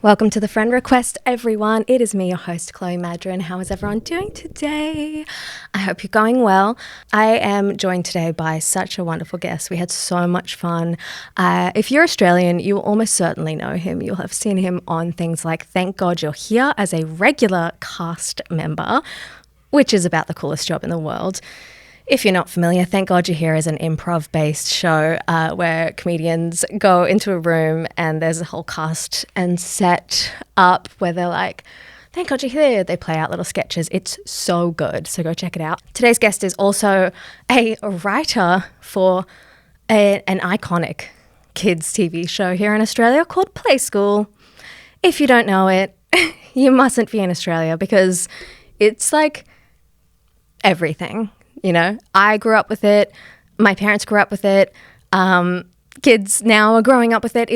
Welcome to the Friend Request, everyone. It is me, your host, Chloe Madron. How is everyone doing today? I hope you're going well. I am joined today by such a wonderful guest. We had so much fun. If you're Australian, you will almost certainly know him. You'll have seen him on things like Thank God You're Here as a regular cast member, which is about the coolest job in the world. If you're not familiar, Thank God You're Here is an improv-based show where comedians go into a room and there's a whole cast and set up where they're like, thank God you're here. They play out little sketches. It's so good. So go check it out. Today's guest is also a writer for an iconic kids TV show here in Australia called Play School. If you don't know it, you mustn't be in Australia because it's like everything. You know, I grew up with it. My parents grew up with it. Kids now are growing up with it.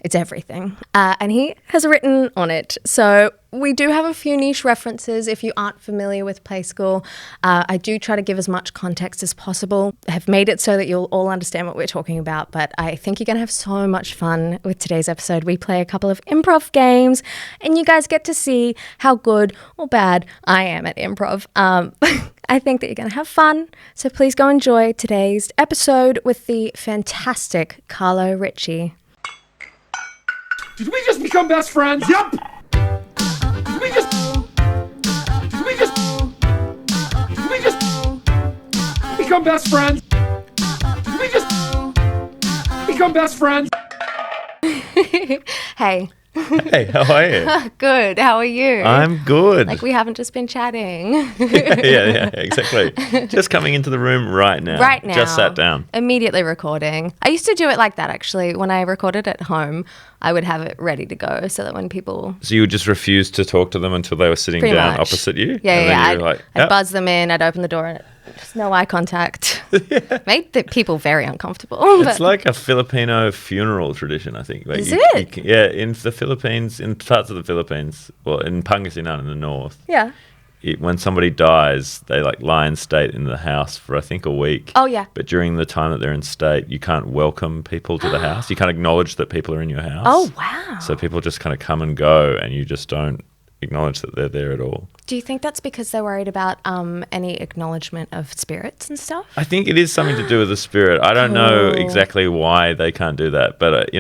It's everything. And he has written on it. So we do have a few niche references if you aren't familiar with Play School. I do try to give as much context as possible. I have made it so that you'll all understand what we're talking about, but I think you're going to have so much fun with today's episode. We play a couple of improv games, and you guys get to see how good or bad I am at improv. I think that you're going to have fun, so please go enjoy today's episode with the fantastic Carlo Ritchie. Did we just become best friends? Yup! Did we just become best friends? Did we just become best friends? Hey. Hey, how are you? Good. How are you? I'm good. Like we haven't just been chatting. yeah, exactly. Just coming into the room right now. Right now. Just sat down. Immediately recording. I used to do it like that, actually. When I recorded at home, I would have it ready to go so that when people... So you would just refuse to talk to them until they were sitting Pretty down much. opposite you? Yeah. I'd buzz them in, I'd open the door, and just no eye contact. Made the people very uncomfortable. It's like a Filipino funeral tradition, I think. Like Is it? In the Philippines, in parts of the Philippines, well, in Pangasinan in the north, Yeah. when somebody dies, they like lie in state in the house for I think a week. Oh, yeah. But during the time that they're in state, you can't welcome people to the house. You can't acknowledge that people are in your house. Oh, wow. So people just kind of come and go, and you just don't acknowledge that they're there at all. Do you think that's because they're worried about any acknowledgement of spirits and stuff? I think it is something to do with the spirit. I don't know exactly why they can't do that, but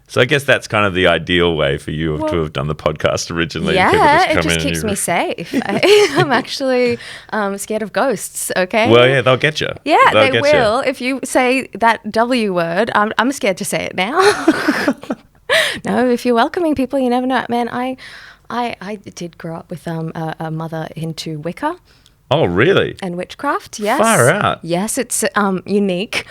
so I guess that's kind of the ideal way for you to have done the podcast originally. Yeah, People it just keeps me safe. I'm actually scared of ghosts, okay? Well, yeah, they'll get you. Yeah, They'll they get will. If you say that W word, I'm scared to say it now. No, if you're welcoming people, you never know. Man, I did grow up with a mother into Wicca. Oh, really? And witchcraft, yes. Far out. Yes, it's unique.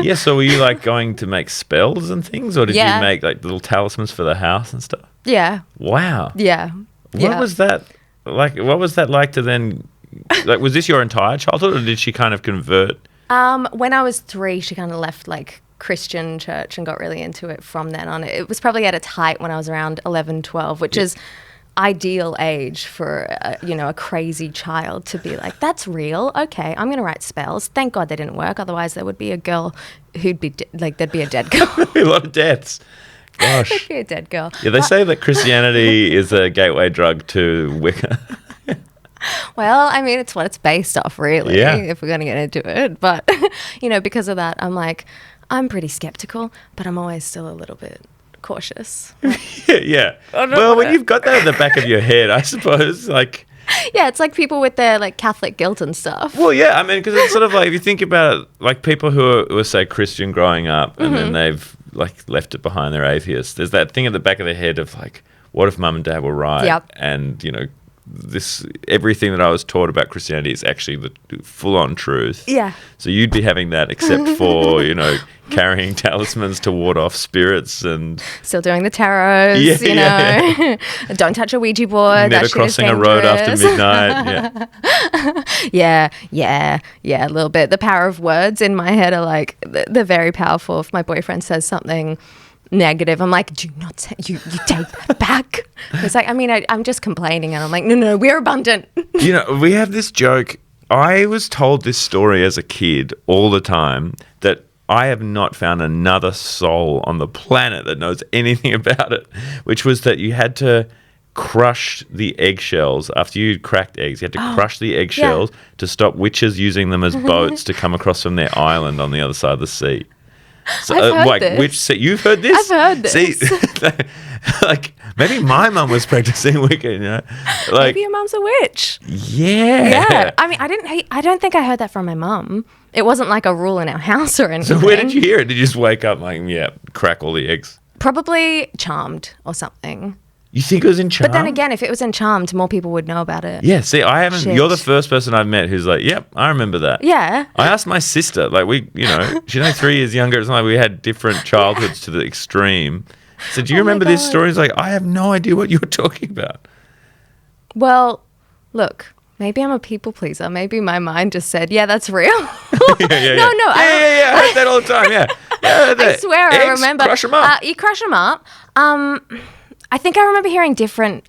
Yeah, so were you like going to make spells and things, or did you make like little talismans for the house and stuff? Yeah. Wow. Yeah. What was that like? What was that like to then? Like, was this your entire childhood, or did she kind of convert? When I was 3, she kind of left like Christian church and got really into it from then on. It was probably at its height when I was around 11, 12, which is ideal age for a crazy child to be like, that's real. Okay, I'm going to write spells. Thank God they didn't work. Otherwise, there would be a girl who'd be there'd be a dead girl. A lot of deaths. Gosh. There'd be a dead girl. Yeah, they say that Christianity is a gateway drug to Wicca. Well, I mean, it's what it's based off, really, Yeah. if we're going to get into it. But, because of that, I'm pretty skeptical, but I'm always still a little bit cautious. Yeah. Well, when you've got that at the back of your head, I suppose, like... Yeah, it's like people with their like Catholic guilt and stuff. Well, yeah, I mean, because it's sort of like, if you think about it, like people who were, say, Christian growing up and then they've like left it behind, they're atheists. There's that thing at the back of their head of like, what if mum and dad were right? Yep. And, everything that I was taught about Christianity is actually the full-on truth. Yeah. So you'd be having that except for, carrying talismans to ward off spirits and... Still doing the tarots, Yeah. Don't touch a Ouija board. Never that shit is crossing a road after dangerous. midnight. Yeah, a little bit. The power of words in my head are like, they're very powerful. If my boyfriend says something negative, I'm like, do not say, you take that back. It's like, I'm just complaining, and I'm like, no, we're abundant. We have this joke. I was told this story as a kid all the time that I have not found another soul on the planet that knows anything about it, which was that you had to crush the eggshells after you cracked eggs. You had to crush the eggshells to stop witches using them as boats to come across from their island on the other side of the sea. So, I've heard this. You've heard this? I've heard this. See, like maybe my mum was practicing Wicca. You know, like Maybe your mum's a witch. yeah. I mean, I don't think I heard that from my mum. It wasn't like a rule in our house or anything. So where did you hear it? Did you just wake up like, crack all the eggs? Probably Charmed or something. You think it was in Charmed? But then again, if it was in Charmed, more people would know about it. Yeah, see, I haven't. Shit. You're the first person I've met who's like, yep, I remember that. Yeah. I asked my sister, like, she's only 3 years younger. It's not like we had different childhoods to the extreme. So, do you remember this story? It's like, I have no idea what you're talking about. Well, look, maybe I'm a people pleaser. Maybe my mind just said, yeah, that's real. Yeah. No. I heard that all the time, yeah. I swear I Eggs, remember. crush 'em up. You crush them up. I think I remember hearing different,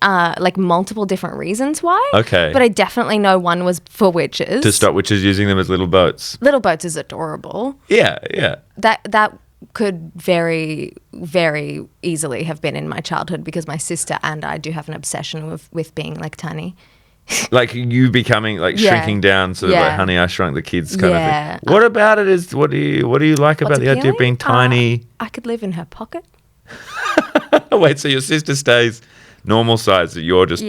multiple different reasons why. Okay. But I definitely know one was for witches. To stop witches using them as little boats. Little boats is adorable. Yeah. That could very, very easily have been in my childhood because my sister and I do have an obsession with being like tiny. Like you becoming like shrinking down, sort of like Honey, I Shrunk the Kids kind of thing. What about it is? What do you like about the idea of being tiny? I could live in her pocket. Wait, so your sister stays normal size, that you're just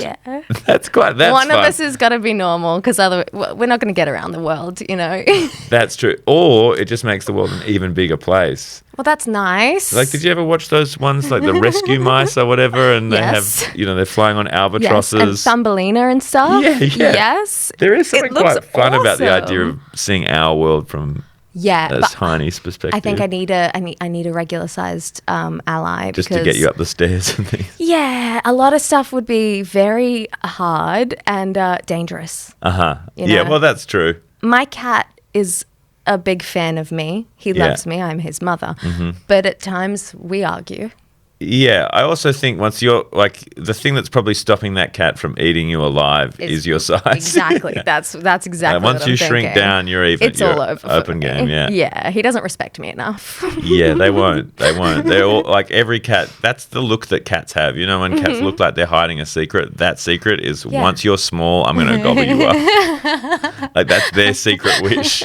that's one fun. of us has got to be normal because we're not going to get around the world, you know. That's true. Or it just makes the world an even bigger place. Well, that's nice. Like, did you ever watch those ones like the rescue mice or whatever, and they have, they're flying on albatrosses, and Thumbelina and stuff. Yeah. Yes, there is something quite fun about the awesome. idea of seeing our world from a tiny perspective. I think I need a regular sized ally just to get you up the stairs and things. Yeah, a lot of stuff would be very hard and dangerous. Yeah, well, that's true. My cat is a big fan of me. He loves me. I'm his mother. But at times we argue. Yeah, I also think once you're like the thing that's probably stopping that cat from eating you alive is your size. Exactly. That's exactly. Once what you I'm shrink thinking. down, you're all over. Open game. Yeah. Yeah, he doesn't respect me enough. Yeah, they won't. They're all like every cat. That's the look that cats have. You know, when cats look like they're hiding a secret. That secret is once you're small, I'm going to gobble you up. Like that's their secret wish.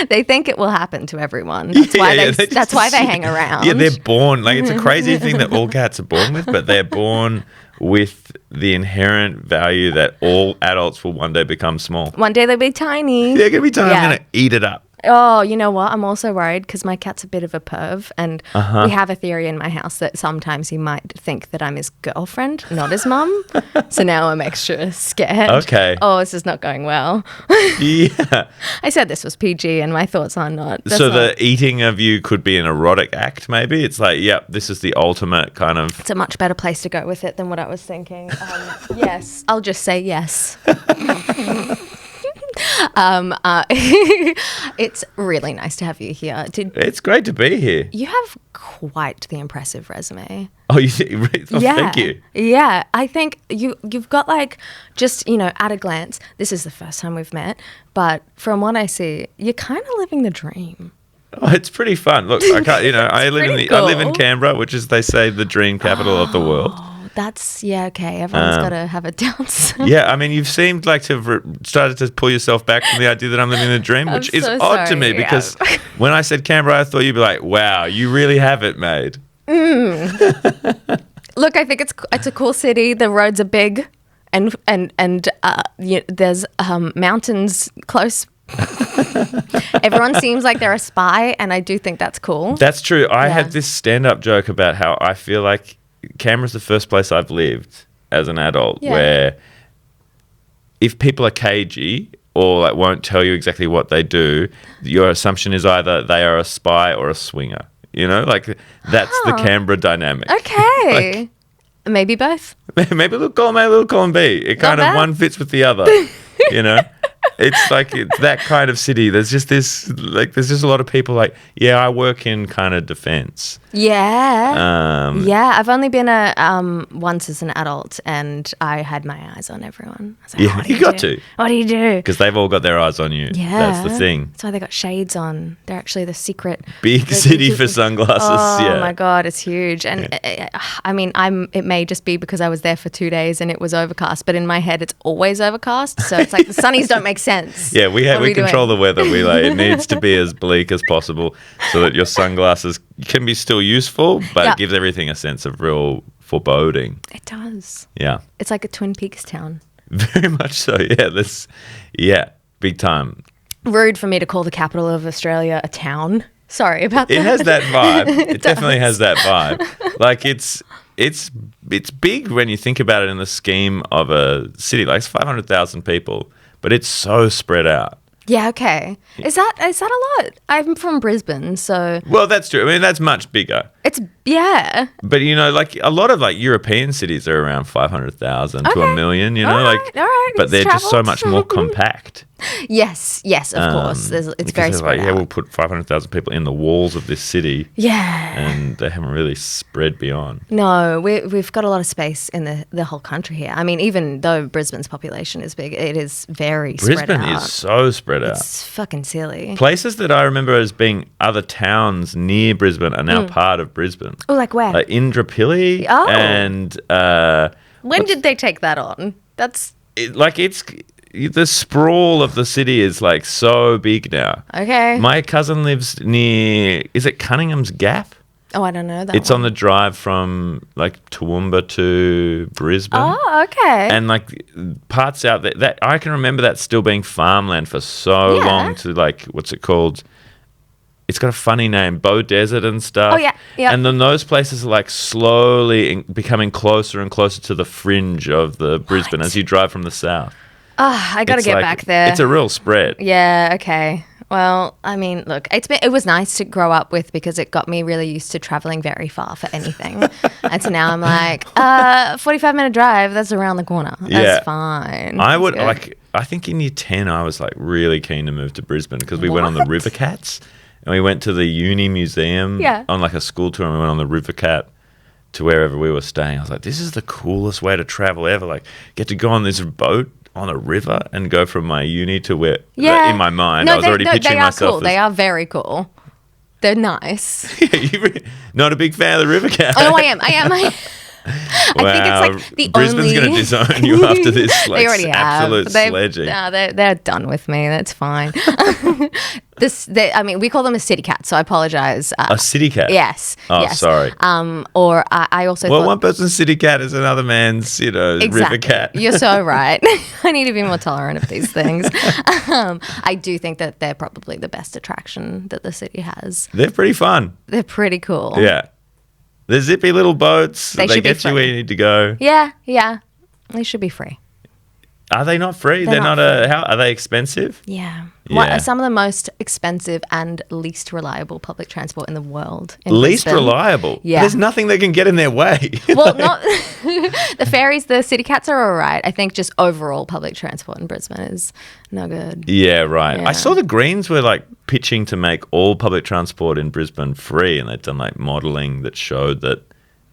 They think it will happen to everyone. That's why that's why they hang around. Yeah, they're born. Like it's a crazy thing that all cats are born with, but they're born with the inherent value that all adults will one day become small. One day they'll be tiny. They're going to be tiny. I'm going to eat it up. Oh, you know what? I'm also worried because my cat's a bit of a perv, and we have a theory in my house that sometimes he might think that I'm his girlfriend, not his mum. So now I'm extra scared. Okay. Oh, this is not going well. Yeah. I said this was PG, and my thoughts are not. So the eating of you could be an erotic act, maybe? It's like, this is the ultimate kind of... It's a much better place to go with it than what I was thinking. Yes, I'll just say yes. It's really nice to have you here. It's great to be here. You have quite the impressive resume. Oh, you think? Thank you. Yeah, I think you've got like just at a glance. This is the first time we've met, but from what I see, you're kind of living the dream. Oh, it's pretty fun. Look, I can't. I live in Canberra, which is, they say, the dream capital of the world. That's okay. Everyone's got to have a dance. Yeah, I mean, you've seemed like to have started to pull yourself back from the idea that I'm living the dream, which is odd to me because when I said Canberra, I thought you'd be like, "Wow, you really have it made." Look, I think it's a cool city. The roads are big, and there's mountains close. Everyone seems like they're a spy, and I do think that's cool. That's true. I had this stand-up joke about how I feel like Canberra's the first place I've lived as an adult where if people are cagey or like won't tell you exactly what they do, your assumption is either they are a spy or a swinger. Like that's the Canberra dynamic. Okay. Maybe both. Maybe a little column A, a little column B. It kind of one fits with the other. It's like it's that kind of city. There's just a lot of people like, I work in kind of defense. Yeah. Yeah, I've only been once as an adult, and I had my eyes on everyone. I was like, Yeah, what do you got do? to. What do you do? Because they've all got their eyes on you. Yeah. That's the thing. That's why they got shades on. They're actually the secret. Big city for sunglasses. Oh my God, it's huge. And I mean, it may just be because I was there for 2 days and it was overcast, but in my head, it's always overcast. So it's like the sunnies don't make sense. Yeah, we control doing? the weather. It needs to be as bleak as possible so that your sunglasses can be still useful, but it gives everything a sense of real foreboding. It does. Yeah. It's like a Twin Peaks town. Very much so. Yeah, big time. Rude for me to call the capital of Australia a town. Sorry about that. It has that vibe. It definitely has that vibe. Like it's big when you think about it in the scheme of a city. Like it's 500,000 people, but it's so spread out. Yeah, okay. Is that a lot? I'm from Brisbane, so... Well, that's true. I mean, that's much bigger. Yeah. But, like a lot of like European cities are around 500,000 to a million, All right. But they're just so travelled. much more compact. Yes, of course. It's very spread out. Yeah, we'll put 500,000 people in the walls of this city. Yeah. And they haven't really spread beyond. No, we've got a lot of space in the whole country here. I mean, even though Brisbane's population is big, it is very spread out. Brisbane is so spread out. It's fucking silly. Places that I remember as being other towns near Brisbane are now part of Brisbane. Oh, like where? Like Indooroopilly and... when did they take that on? The sprawl of the city is like so big now. Okay. My cousin lives near... Is it Cunningham's Gap? Oh, I don't know that It's one. on the drive from like Toowoomba to Brisbane. Oh, okay. And like parts out there that I can remember that still being farmland for so long to like, what's it called? It's got a funny name, Bow Desert and stuff. Oh, yeah. And then those places are like slowly becoming closer and closer to the fringe of the Brisbane as you drive from the south. I got to get back there. It's a real spread. Yeah, okay. Well, I mean, look, it was nice to grow up with because it got me really used to traveling very far for anything. And so now I'm like, 45-minute drive, that's around the corner. That's fine. I think in year 10 I was like really keen to move to Brisbane because we went on the River Cats and we went to the Uni Museum on like a school tour and we went on the River Cat to wherever we were staying. I was like, this is the coolest way to travel ever. Like, get to go on this boat on a river and go from my uni to where in my mind I was already picturing myself. Cool. They are very cool. They're nice. You're not a big fan of the River Cat. Oh, I am. I think it's like the Brisbane's going to disown you after this. Like, they already absolute have. sledging. They're done with me. That's fine. We call them a city cat, so I apologize. A city cat? Yes. Oh, yes. sorry. Or I also well, thought... one person's city cat is another man's, river cat. You're so right. I need to be more tolerant of these things. I do think that they're probably the best attraction that the city has. They're pretty fun. They're pretty cool. Yeah. They're zippy little boats. They get you where you need to go. Yeah. They should be free. Are they not free? They're not how are they expensive? Yeah. Yeah. Some of the most expensive and least reliable public transport in the world. Least Brisbane. reliable? Yeah. There's nothing that can get in their way. Well, not the ferries, the city cats are all right. I think just overall public transport in Brisbane is no good. Yeah, right. Yeah. I saw the Greens were like pitching to make all public transport in Brisbane free and they'd done like modelling that showed that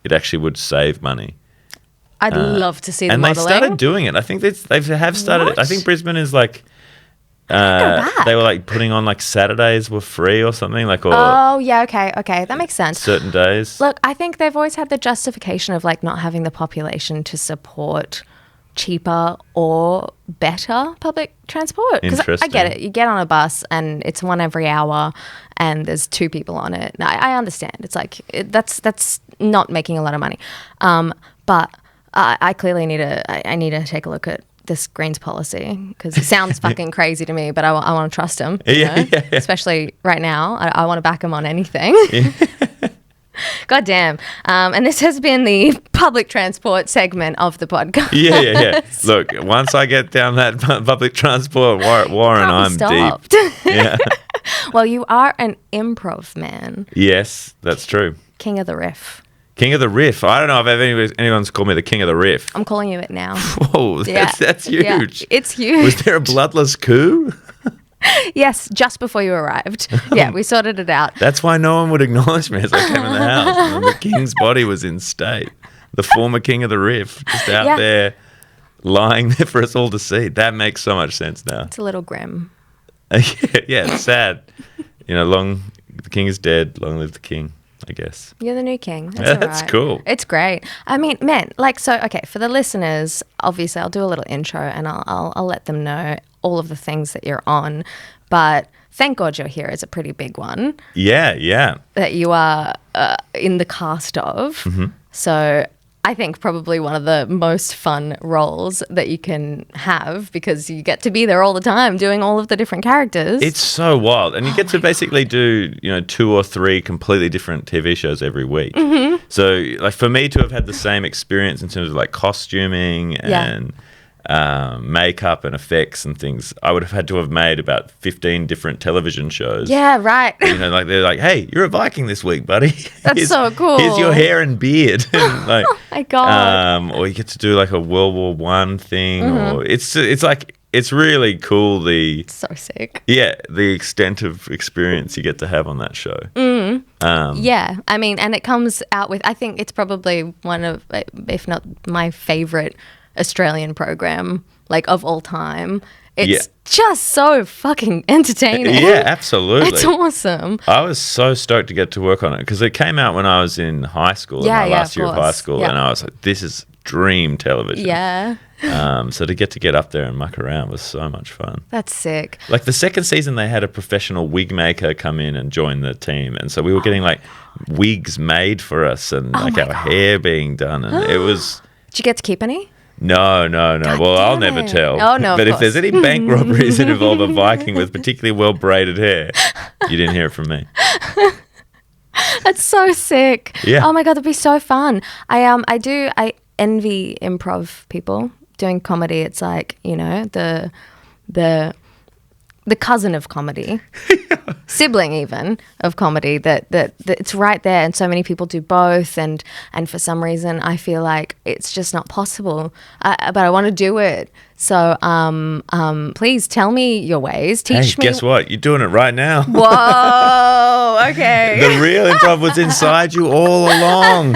it actually would save money. I'd love to see the and modelling. they started doing it. I think they have started. What? I think Brisbane is like. They were like putting on like Saturdays were free or something like. Or oh yeah, okay, that makes sense. Certain days. Look, I think they've always had the justification of like not having the population to support cheaper or better public transport. Because I get it. You get on a bus and it's one every hour and there's 2 people on it. I understand. It's like that's not making a lot of money. But I clearly need to take a look at this Greens policy because it sounds fucking crazy to me, but I want to trust him. Yeah. Especially right now. I want to back him on anything. Yeah. God damn. And this has been the public transport segment of the podcast. Yeah. Look, once I get down that public transport, Warren, I'm deep. Yeah. Well, you are an improv man. Yes, that's true. King of the riff. King of the riff. I don't know if anyone's called me the king of the riff. I'm calling you it now. Whoa, that's huge. Yeah, it's huge. Was there a bloodless coup? Yes, just before you arrived. Yeah, we sorted it out. That's why no one would acknowledge me as I came in the house. And the king's body was in state. The former king of the Riff, just out there, lying there for us all to see. That makes so much sense now. It's a little grim. Yeah, it's sad. The king is dead. Long live the king, I guess. You're the new king. That's all right. Cool. It's great. I mean, man, okay, for the listeners, obviously I'll do a little intro and I'll let them know all of the things that you're on. But Thank God You're Here is a pretty big one. Yeah. That you are in the cast of. Mm-hmm. So I think probably one of the most fun roles that you can have because you get to be there all the time doing all of the different characters. It's so wild. And you get to basically do, 2 or 3 completely different TV shows every week. Mm-hmm. So like for me to have had the same experience in terms of like costuming and makeup and effects and things, I would have had to have made about 15 different television shows. Yeah, right. Like they're like, hey, you're a Viking this week, buddy. That's so cool. Here's your hair and beard. And like, oh my God. Or you get to do like a World War One thing. Mm-hmm. Or it's really cool. It's so sick. Yeah, the extent of experience you get to have on that show. Mm. Yeah, I mean, and it comes out with, I think it's probably one of, if not my favorite Australian program, like of all time. It's just so fucking entertaining. Yeah, absolutely. It's awesome. I was so stoked to get to work on it because it came out when I was in high school, in my last year of high school, and I was like, this is dream television. Yeah. So to get up there and muck around was so much fun. That's sick. Like the second season, they had a professional wig maker come in and join the team, and so we were getting like wigs made for us and like our hair being done, and it was. Did you get to keep any? No. Well, I'll never tell. Oh, no, but if course. there's any bank robberies that involve a Viking with particularly well braided hair, you didn't hear it from me. That's so sick. Yeah. Oh my God, that'd be so fun. I envy improv people doing comedy. It's like, the cousin of comedy, sibling even of comedy that it's right there, and so many people do both, and for some reason I feel like it's just not possible, but I want to do it. So please tell me your ways. Teach me. Guess what? You're doing it right now. Whoa, okay. The real improv was inside you all along.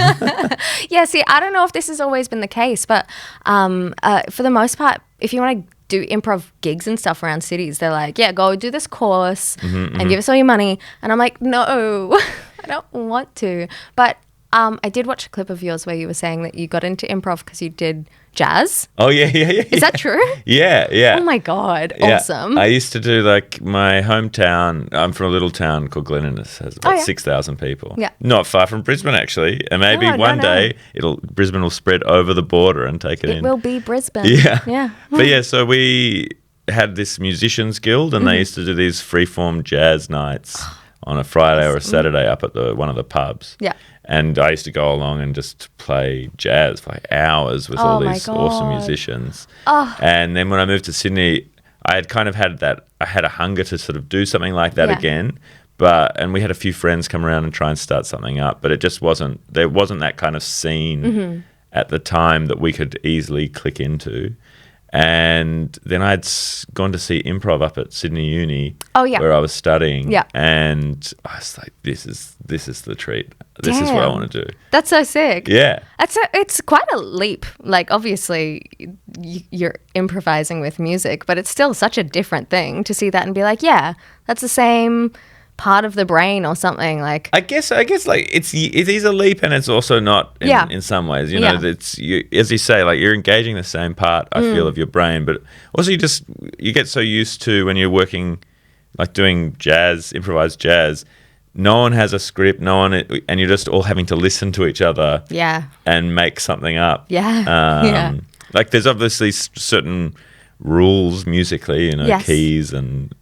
Yeah, see, I don't know if this has always been the case, but for the most part, if you want to do improv gigs and stuff around cities, they're like, yeah, go do this course and give us all your money. And I'm like, no, I don't want to. But I did watch a clip of yours where you were saying that you got into improv because you did jazz. Oh, yeah. Is that true? Yeah. Oh, my God. Yeah. Awesome. I used to do like my hometown. I'm from a little town called Glenninnis. It has about 6,000 people. Yeah. Not far from Brisbane, actually. And maybe one day Brisbane will spread over the border and take it in. It will be Brisbane. Yeah. But yeah, so we had this musicians guild and they used to do these freeform jazz nights on a Friday or a Saturday up at one of the pubs. Yeah. And I used to go along and just play jazz for like hours with all these awesome musicians. Oh. And then when I moved to Sydney, I had kind of had a hunger to sort of do something like that again. And we had a few friends come around and try and start something up, but there wasn't that kind of scene at the time that we could easily click into. And then I'd gone to see improv up at Sydney Uni, where I was studying. Yeah. And I was like, this is the treat. This is what I want to do. That's so sick. Yeah. It's quite a leap. Like, obviously, you're improvising with music, but it's still such a different thing to see that and be like, yeah, that's the same part of the brain or something. Like, I guess like it is a leap, and it's also not in some ways. You know, it's as you say, like you're engaging the same part. I feel of your brain, but also you get so used to when you're working, like doing jazz, improvised jazz. No one has a script. And you're just all having to listen to each other. Yeah. And make something up. Yeah. Like there's obviously certain rules musically, keys and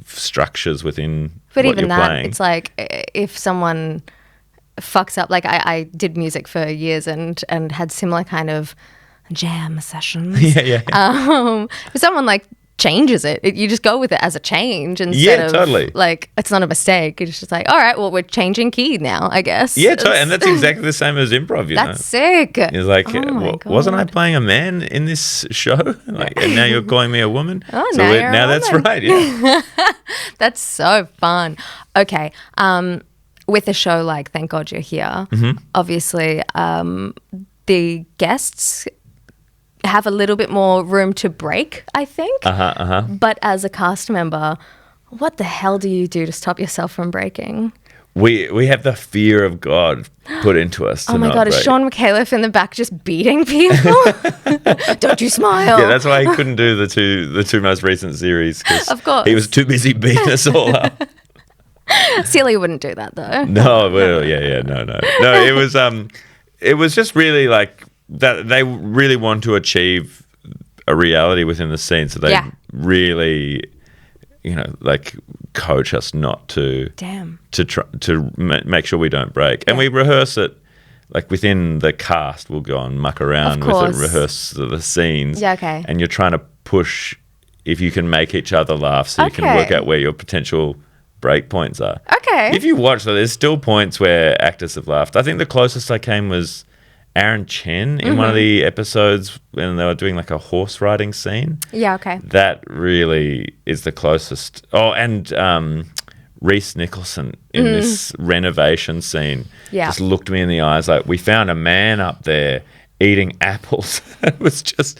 structures within. But what even you're that, playing. It's like if someone fucks up, like I did music for years and had similar kind of jam sessions. Yeah. If someone like changes it. You just go with it as a change instead of totally. like it's not a mistake. It's just like, all right, well, we're changing key now, I guess. Yeah, totally. And that's exactly the same as improv, you know. That's sick. It's like, Oh my wasn't I God. playing a man in this show? Like, and now you're calling me a woman? Oh, so now you're a now that's woman. right, yeah. That's so fun. Okay. With a show like Thank God You're Here, obviously the guests have a little bit more room to break, I think. But as a cast member, what the hell do you do to stop yourself from breaking? We have the fear of God put into us. To Oh my not God, is break. Sean McAuliffe in the back just beating people? Don't you smile. Yeah, that's why he couldn't do the two most recent series. 'Cause Of course. he was too busy beating us all up. Celia wouldn't do that though. No, well, no. It was just really like that. They really want to achieve a reality within the scene, so they really, like coach us not to try to make sure we don't break, and we rehearse it. Like within the cast, we'll go and muck around with it, rehearse the scenes. Yeah, okay. And you're trying to push if you can make each other laugh, so you can work out where your potential break points are. Okay. If you watch, though, there's still points where actors have laughed. I think the closest I came was Aaron Chen in one of the episodes when they were doing like a horse riding scene. Yeah, okay. That really is the closest. Oh, and Reese Nicholson in this renovation scene just looked me in the eyes like, we found a man up there eating apples. It was just,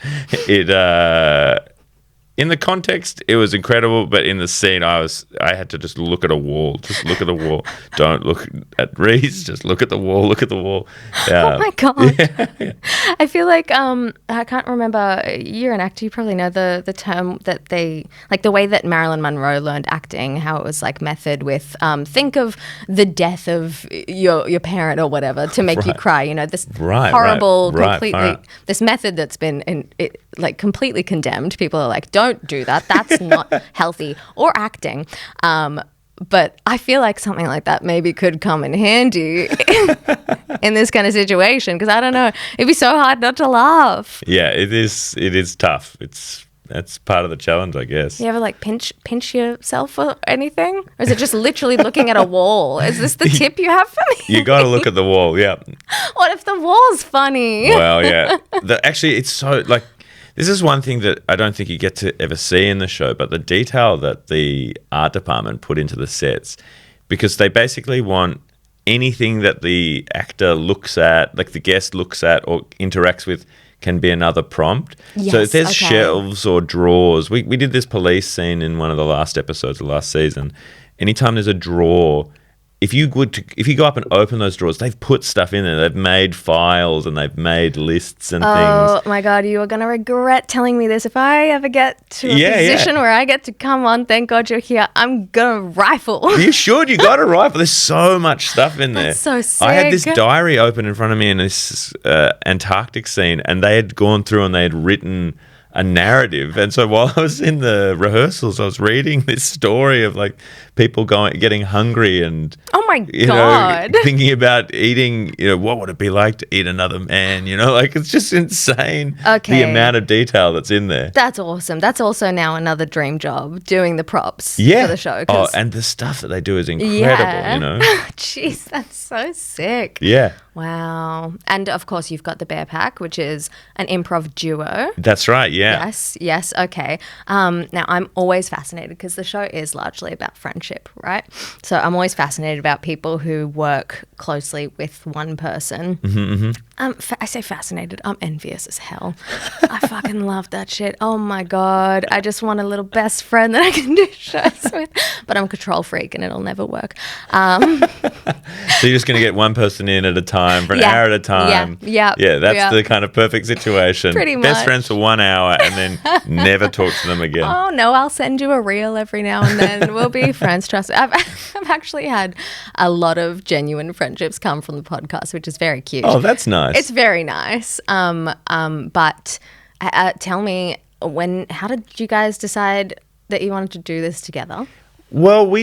in the context, it was incredible, but in the scene, I had to just look at a wall. Just look at the wall. Don't look at Reese. Just look at the wall. Look at the wall. Oh my God. Yeah. I feel like I can't remember. You're an actor. You probably know the term that they like the way that Marilyn Monroe learned acting. How it was like method with think of the death of your parent or whatever to make you cry. You know this horrible, completely this method that's been like completely condemned. People are like, don't do that. That's not healthy or acting. But I feel like something like that maybe could come in handy in this kind of situation because I don't know, it'd be so hard not to laugh. Yeah, it is. It is tough. That's part of the challenge, I guess. You ever like pinch yourself or anything, or is it just literally looking at a wall? Is this the tip you have for me? You got to look at the wall. Yeah. What if the wall's funny? Well, yeah. Actually, it's so like. This is one thing that I don't think you get to ever see in the show, but the detail that the art department put into the sets, because they basically want anything that the actor looks at, like the guest looks at or interacts with, can be another prompt. Yes, so if there's shelves or drawers, we did this police scene in one of the last episodes of last season. Anytime there's a drawer, if you go up and open those drawers, they've put stuff in there. They've made files and they've made lists and things. Oh my God, you are going to regret telling me this. If I ever get to a position where I get to come on, thank God you're here, I'm going to rifle. You should. You got to rifle. There's so much stuff in there. That's so sick. I had this diary open in front of me in this Antarctic scene, and they had gone through and they had written a narrative. And so while I was in the rehearsals, I was reading this story of like people getting hungry and oh my God, thinking about eating, what would it be like to eat another man, like it's just insane the amount of detail that's in there. That's awesome. That's also now another dream job, doing the props for the show. Oh, and the stuff that they do is incredible, Jeez, that's so sick. Yeah. Wow. And of course you've got the Bear Pack, which is an improv duo. That's right, yeah. Yes, okay. Now I'm always fascinated because the show is largely about friendship, right? So I'm always fascinated about people who work closely with one person. I say fascinated, I'm envious as hell. I fucking love that shit. Oh my God. I just want a little best friend that I can do shows with. But I'm a control freak and it'll never work. So you're just going to get one person in at a time for an hour at a time. Yeah, that's the kind of perfect situation. Pretty much. Best friends for 1 hour and then never talk to them again. Oh no, I'll send you a reel every now and then. We'll be friends, trust me. I've actually had a lot of genuine friendships come from the podcast, which is very cute. Oh, that's nice. It's very nice. But tell me, how did you guys decide that you wanted to do this together? Well,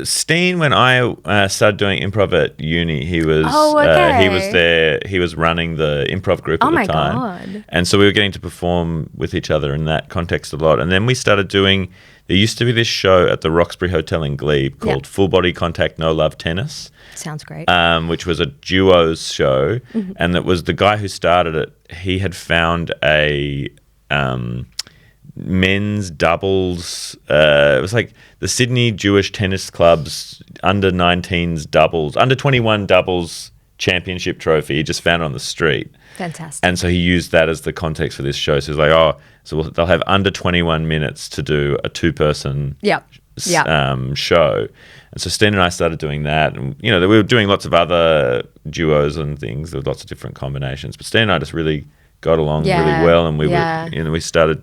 Steen, when I started doing improv at uni, he was he was there. He was running the improv group at the time. God. And so we were getting to perform with each other in that context a lot. And then we started doing, there used to be this show at the Roxbury Hotel in Glebe called Full Body Contact No Love Tennis. Sounds great. Which was a duos show. And that was the guy who started it. He had found a men's doubles. It was like the Sydney Jewish Tennis Club's under 19s doubles, under 21 doubles championship trophy. He just found it on the street. Fantastic. And so he used that as the context for this show. So he's like, they'll have under 21 minutes to do a two-person show. And so Steen and I started doing that. And, we were doing lots of other duos and things. There were lots of different combinations. But Steen and I just really got along really well. And we started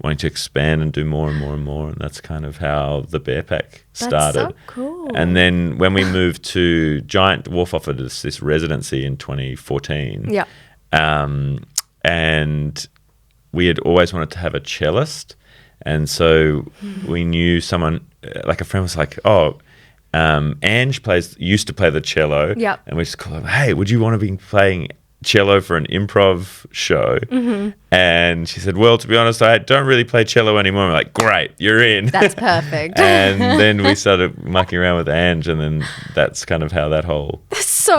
wanting to expand and do more and more and more. And that's kind of how the Bear Pack started. That's so cool. And then when we moved to Giant Dwarf, offered us this residency in 2014. Yeah. And we had always wanted to have a cellist. And so we knew someone, like a friend was like, Ange used to play the cello. Yep. And we just called her, hey, would you want to be playing cello for an improv show? And she said, well, to be honest, I don't really play cello anymore. I'm like, great, you're in. That's perfect. And then we started mucking around with Ange, and then that's kind of how that whole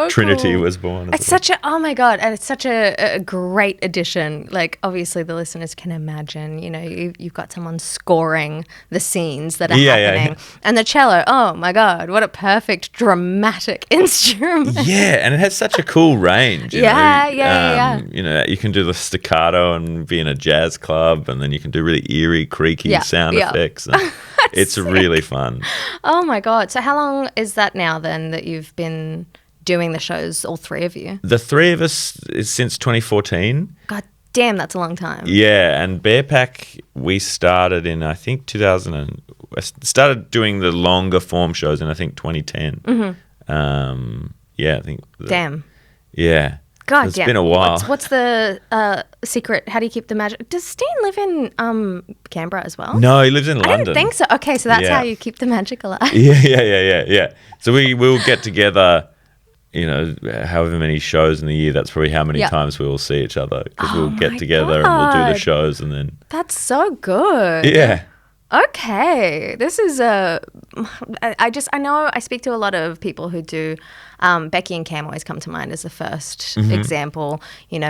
Trinity was born. It's such oh my God, and it's such a great addition. Like, obviously the listeners can imagine, you've got someone scoring the scenes that are happening. And the cello, oh my God, what a perfect dramatic instrument. Yeah, and it has such a cool range. Yeah. You can do the staccato and be in a jazz club, and then you can do really eerie, creaky sound effects. And it's really fun. Oh my God. So how long is that now then that you've been doing the shows, all three of you? The three of us is since 2014. God damn, that's a long time. Yeah, and Bear Pack, we started in, I think, 2000. Started doing the longer form shows in, I think, 2010. I think. Damn. Yeah. God, it's been a while. What's the secret? How do you keep the magic? Does Steen live in Canberra as well? No, he lives in London. I didn't think so. Okay, so that's how you keep the magic alive. Yeah. So we'll get together, however many shows in the year. That's probably how many times we will see each other, because we'll get together and we'll do the shows, and then. That's so good. Yeah. Okay, this is I know I speak to a lot of people who do. Becky and Cam always come to mind as the first example,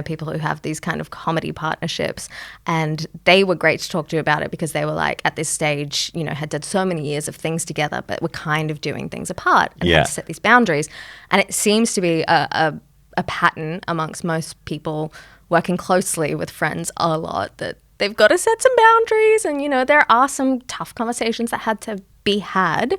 people who have these kind of comedy partnerships, and they were great to talk to about it because they were like, at this stage, had done so many years of things together, but were kind of doing things apart and had to set these boundaries. And it seems to be a pattern amongst most people working closely with friends a lot, that they've got to set some boundaries, and there are some tough conversations that had to be had.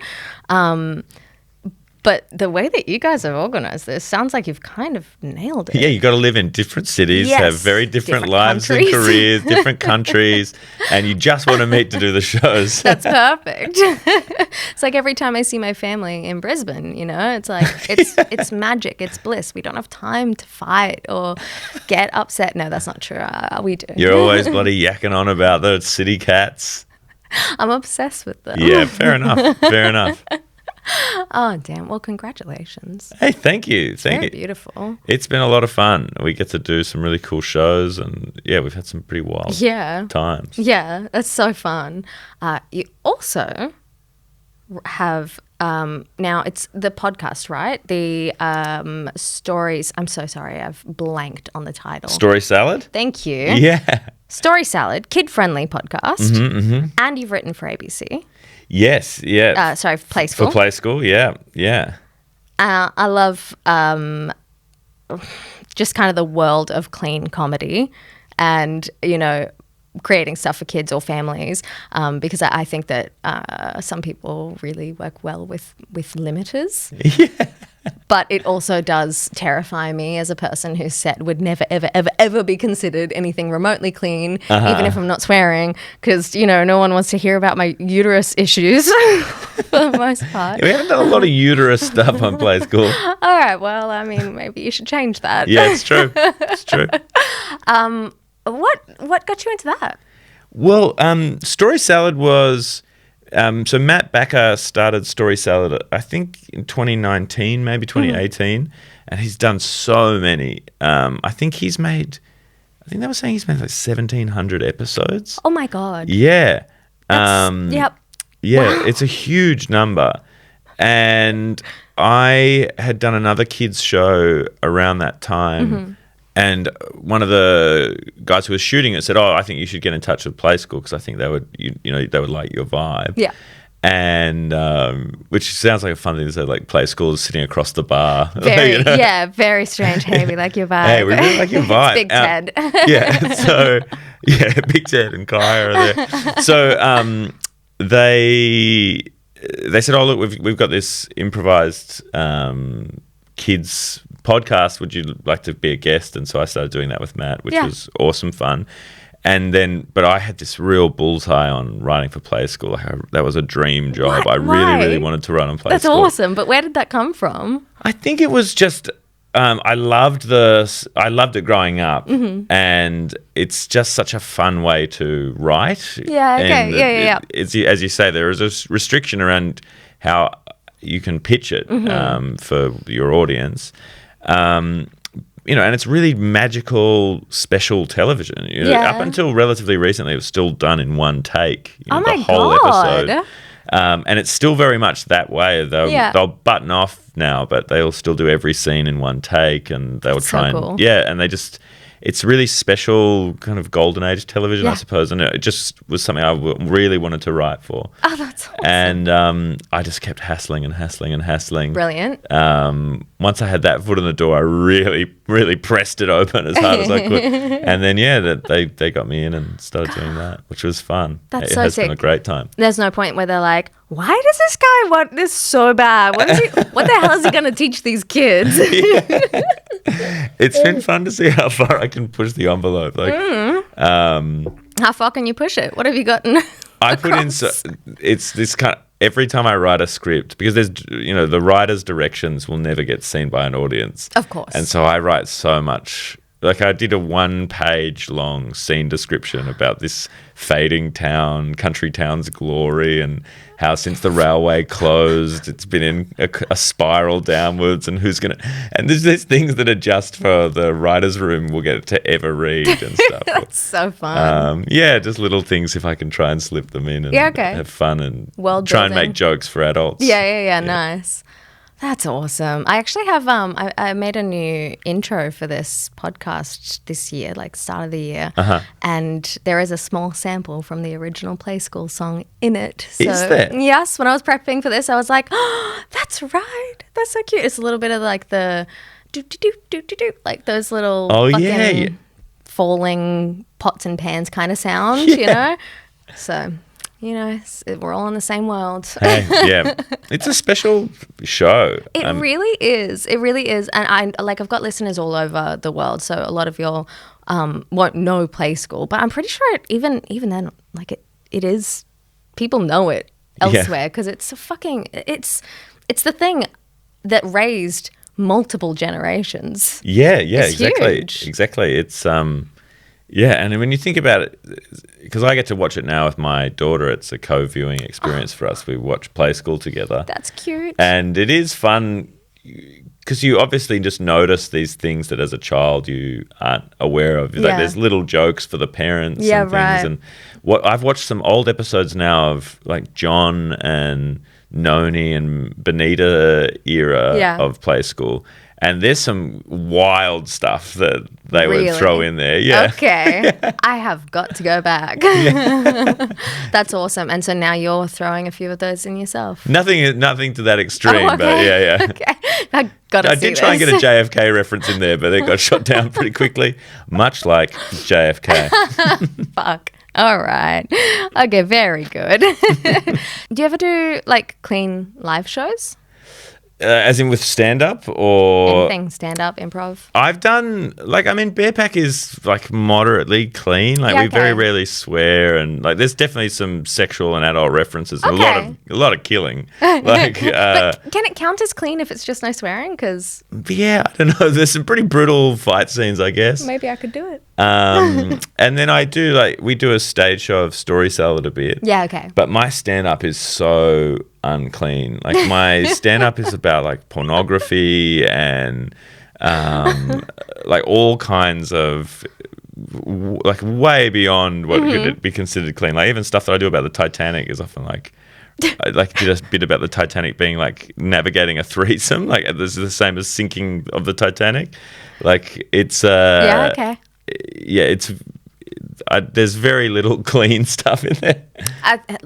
But the way that you guys have organised this sounds like you've kind of nailed it. Yeah, you got to live in different cities, have very different lives and careers, different countries, and you just want to meet to do the shows. That's perfect. It's like every time I see my family in Brisbane, it's like it's magic, it's bliss. We don't have time to fight or get upset. No, that's not true. We do. You're always bloody yakking on about the city cats. I'm obsessed with them. Yeah, fair enough. Fair enough. Oh, damn. Well, congratulations. Hey, thank you. It's very beautiful. It's been a lot of fun. We get to do some really cool shows, and we've had some pretty wild times. Yeah, that's so fun. You also have, now it's the podcast, right? The stories. I'm so sorry. I've blanked on the title. Story Salad? Thank you. Yeah. Story Salad, kid-friendly podcast. And you've written for ABC. Yes, yeah. Sorry, for Play School. For Play School, yeah. I love just kind of the world of clean comedy and, creating stuff for kids or families, because I think that some people really work well with limiters. Yeah. But it also does terrify me as a person who would never, ever, ever, ever be considered anything remotely clean, even if I'm not swearing, because, no one wants to hear about my uterus issues for the most part. We haven't done a lot of uterus stuff on Play School. All right, well, maybe you should change that. Yeah, it's true. It's true. What got you into that? Well, Story Salad was So Matt Backer started Story Salad, I think in 2019, maybe 2018, and he's done so many. I think they were saying he's made like 1,700 episodes. Oh my God. Yeah. Yep. Yeah, Wow. it's a huge number. And I had done another kids show around that time. And one of the guys who was shooting it said, I think you should get in touch with Play School because I think they would, they would like your vibe. Yeah. And which sounds like a fun thing to say, like Play School is sitting across the bar. Very, very strange. Hey, we like your vibe. Hey, we really like your vibe. Big Ted. Big Ted and Kaya are there. So they said, look, we've got this improvised kids podcast. Would you like to be a guest? And so I started doing that with Matt, which was awesome fun. And then, but I had this real bullseye on writing for Play School. Like that was a dream job. I really wanted to write on Play School. That's awesome. But where did that come from? I think it was just I loved it growing up, and it's just such a fun way to write. Yeah. Okay. And it's, as you say, there is a restriction around how you can pitch it for your audience. And it's really magical, special television. Up until relatively recently, it was still done in one take. My the whole God. episode. And it's still very much that way. They'll button off now, but they'll still do every scene in one take, and they'll try cool. and they just. It's really special kind of golden age television, I suppose, and it just was something I really wanted to write for. Oh, that's awesome. And I just kept hassling. Brilliant. Once I had that foot in the door, I really, really pressed it open as hard as I could. And then, they got me in and started doing that, which was fun. That's it so has sick. been a great time. There's no point where they're like, why does this guy want this so bad? What the hell is he going to teach these kids? It's been fun to see how far I can push the envelope. How far can you push it? What have you gotten? I put in, it's this kind of, every time I write a script, because there's, the writer's directions will never get seen by an audience. Of course. And so I write so much. Like I did a 1-page long scene description about this fading country town's glory, and how since the railway closed, it's been in a spiral downwards, and and there's things that are just for the writer's room will get to ever read and stuff. That's so fun. Just little things if I can try and slip them in and have fun and try and make jokes for adults. Yeah. Nice. That's awesome. I actually have I made a new intro for this podcast this year, like start of the year. And there is a small sample from the original Play School song in it. So, is there? Yes, when I was prepping for this, I was like, oh, that's right. That's so cute. It's a little bit of like the do like those little falling pots and pans kind of sound, So we're all in the same world. Hey, it's a special show. It really is. It really is. And I've got listeners all over the world, so a lot of y'all won't know Play School, but I'm pretty sure even then, like it is. People know it elsewhere because it's it's the thing that raised multiple generations. Exactly. It's and when you think about it, because I get to watch it now with my daughter, it's a co-viewing experience for us. We watch Play School together. That's cute. And it is fun because you obviously just notice these things that as a child you aren't aware of. Like there's little jokes for the parents and things. Right. And I've watched some old episodes now of like John and Noni and Benita era of Play School. And there's some wild stuff that they would throw in there. Yeah. Okay. I have got to go back. That's awesome. And so now you're throwing a few of those in yourself. Nothing to that extreme, but yeah. Okay. I did try and get a JFK reference in there, but it got shot down pretty quickly, much like JFK. Fuck. All right. Okay, very good. Do you ever do like clean live shows? As in with stand-up or... Anything, stand-up, improv? I've done, Bear Pack is like moderately clean. We very rarely swear, and there's definitely some sexual and adult references. Okay. A lot of killing. But can it count as clean if it's just no swearing? Because I don't know. There's some pretty brutal fight scenes, I guess. maybe I could do it. And then we do a stage show of Story Salad a bit. Yeah, okay. But my stand-up is so unclean. Like my stand-up is about like pornography and like all kinds of like way beyond what could be considered clean. Like even stuff that I do about the Titanic is often like I like did a bit about the Titanic being like navigating a threesome. Like this is the same as sinking of the Titanic. Like it's yeah, okay. Yeah, there's very little clean stuff in there.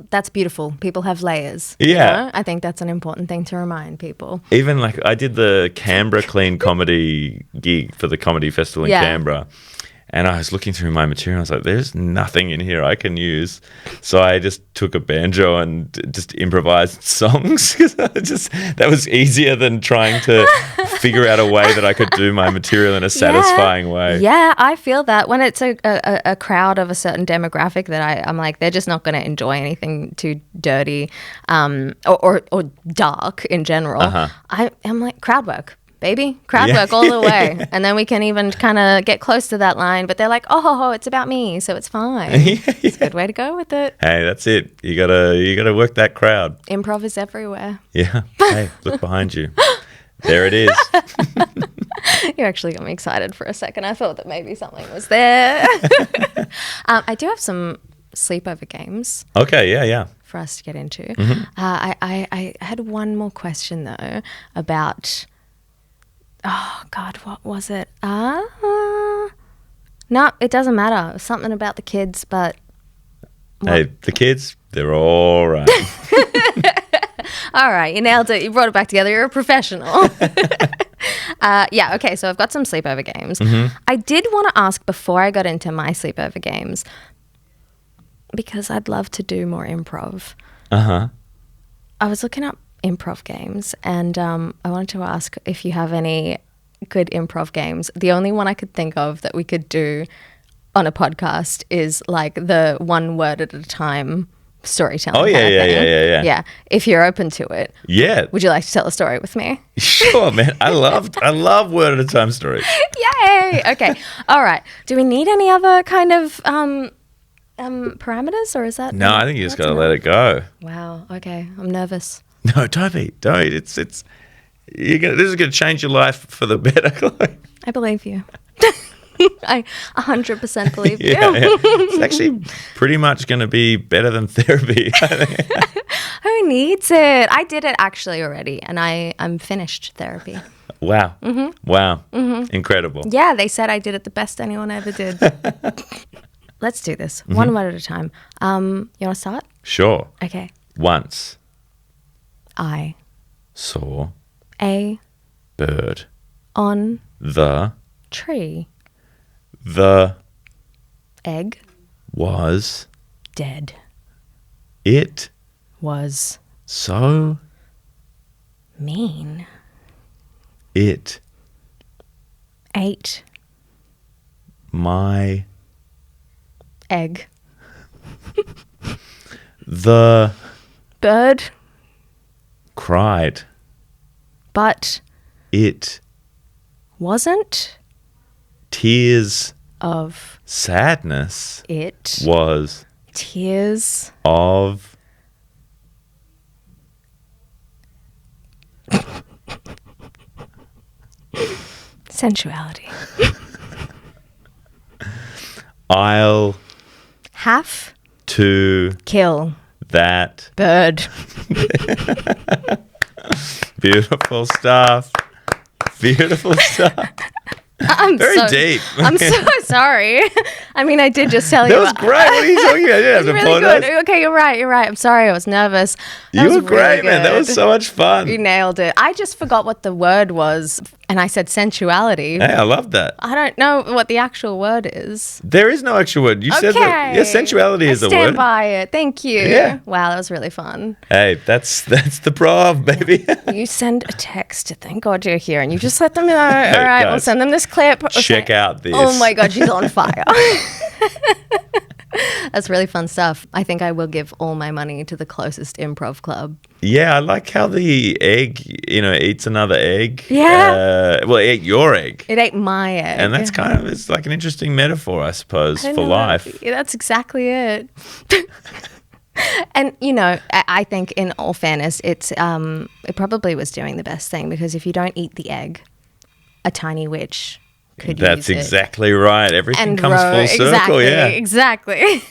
That's beautiful. People have layers. Yeah. You know? I think that's an important thing to remind people. Even like I did the Canberra Clean Comedy gig for the Comedy Festival in Canberra. And I was looking through my material. I was like, there's nothing in here I can use. So I just took a banjo and just improvised songs. That was easier than trying to figure out a way that I could do my material in a satisfying way. Yeah, I feel that. When it's a crowd of a certain demographic that I'm like, they're just not going to enjoy anything too dirty or dark in general. I'm like, crowd work. Baby, crowd work all the way. And then we can even kind of get close to that line. But they're like, oh, it's about me, so it's fine. It's a good way to go with it. Hey, that's it. You gotta work that crowd. Improv is everywhere. Yeah. Hey, look behind you. There it is. You actually got me excited for a second. I thought that maybe something was there. I do have some sleepover games. Okay, yeah. For us to get into. I had one more question, though, about... Oh, God, what was it? No, it doesn't matter. Something about the kids, but... Hey, the kids, they're all right. All right, you nailed it. You brought it back together. You're a professional. Yeah, okay, so I've got some sleepover games. I did want to ask before I got into my sleepover games, because I'd love to do more improv. I was looking up improv games and I wanted to ask if you have any good improv games. The only one I could think of that we could do on a podcast is like the one word at a time storytelling. Oh yeah. Yeah, if you're open to it. Yeah. Would you like to tell a story with me? Sure, man. I love word at a time stories. Yay! Okay. All right. Do we need any other kind of parameters, or is that? No, I think you just got to let it go. Wow. Okay. I'm nervous. No, don't be. Don't. This is going to change your life for the better, Chloe. I believe you. I 100% believe you. Yeah. It's actually pretty much going to be better than therapy. Who needs it? I did it actually already, and I'm finished therapy. Wow. Wow. Incredible. Yeah, they said I did it the best anyone ever did. Let's do this. One word at a time. You want to start? Sure. Okay. Once. I saw a bird on the tree. The egg was dead. It Was so mean. It ate my egg. The Bird cried. But It wasn't tears of sadness. It Was tears of sensuality. I'll Have to kill that bird. beautiful stuff. Beautiful stuff. I'm Very so deep. I'm so sorry. I mean, I did just tell you. That was great. What are you talking about? You didn't have to Really apologize. good. Okay, you're right. I'm sorry. I was nervous. That You was were great, really man. That was good. so much fun. You nailed it. I just forgot what the word was, and I said sensuality. Hey, I love that. I don't know what the actual word is. There is no actual word. You said that. Yeah, sensuality is a I stand word. by it. Thank you. Yeah. Wow, that was really fun. Hey, that's the prov, baby. You send a text. Thank God you're here, and you just let them know. All right, we'll guys, send them this clip. Check out this. Oh my God, she's on fire. That's really fun stuff. I think I will give all my money to the closest improv club. Yeah, I like how the egg, eats another egg. Yeah. Well, it ate your egg. It ate my egg. And that's it's like an interesting metaphor, I suppose, for life. Yeah, that's exactly it. And, I think in all fairness, it probably was doing the best thing, because if you don't eat the egg, a tiny witch could use it. That's exactly right. Everything And comes full circle, Exactly.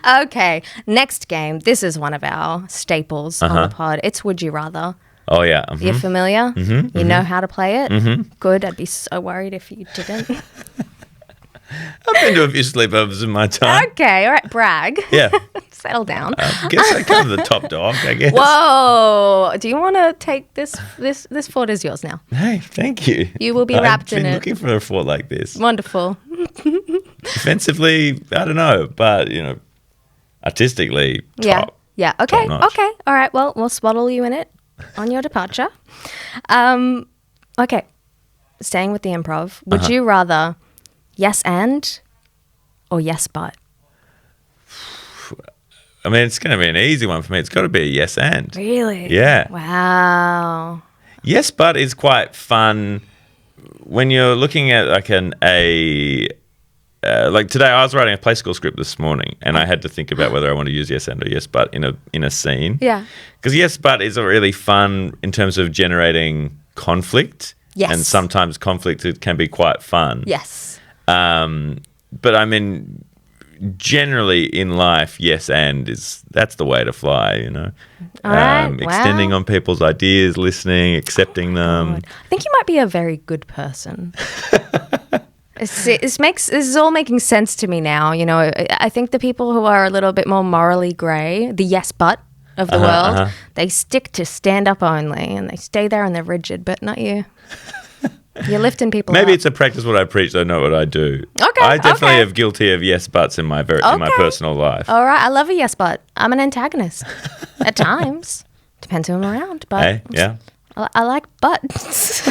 Okay, next game. This is one of our staples on the pod. It's Would You Rather. Oh, yeah. You're familiar? You know how to play it? Good. I'd be so worried if you didn't. I've been to a few sleepovers in my time. Okay, all right, brag. Yeah. Settle down. I guess I cover the top dog, I guess. Whoa. Do you want to take this fort is yours now. Hey, thank you. You will be wrapped in I've been it. looking for a fort like this. Wonderful. Defensively, I don't know, but, artistically, top. Yeah. Okay. Top-notch. Okay. All right. Well, we'll swaddle you in it on your departure. Okay. Staying with the improv. Would you rather yes and or yes but? I mean, it's going to be an easy one for me. It's got to be a yes and. Really? Yeah. Wow. Yes, but is quite fun when you're looking at like like today I was writing a play school script this morning, and I had to think about whether I want to use yes and or yes but in a scene. Yeah. Because yes but is really fun in terms of generating conflict. Yes. And sometimes conflict can be quite fun. Yes. But I mean, generally in life, yes and that's the way to fly, All right. Extending Wow. on people's ideas, listening, accepting them. God. I think you might be a very good person. This is all making sense to me now. I think the people who are a little bit more morally grey, the yes but of the world, they stick to stand up only, and they stay there and they're rigid, but not you. You're lifting people Maybe up. it's a practice what I preach, though, not what I do. Okay, I definitely okay. am guilty of yes buts in my in my personal life. All right, I love a yes but. I'm an antagonist at times. Depends who I'm around, but Hey, yeah. I like butts.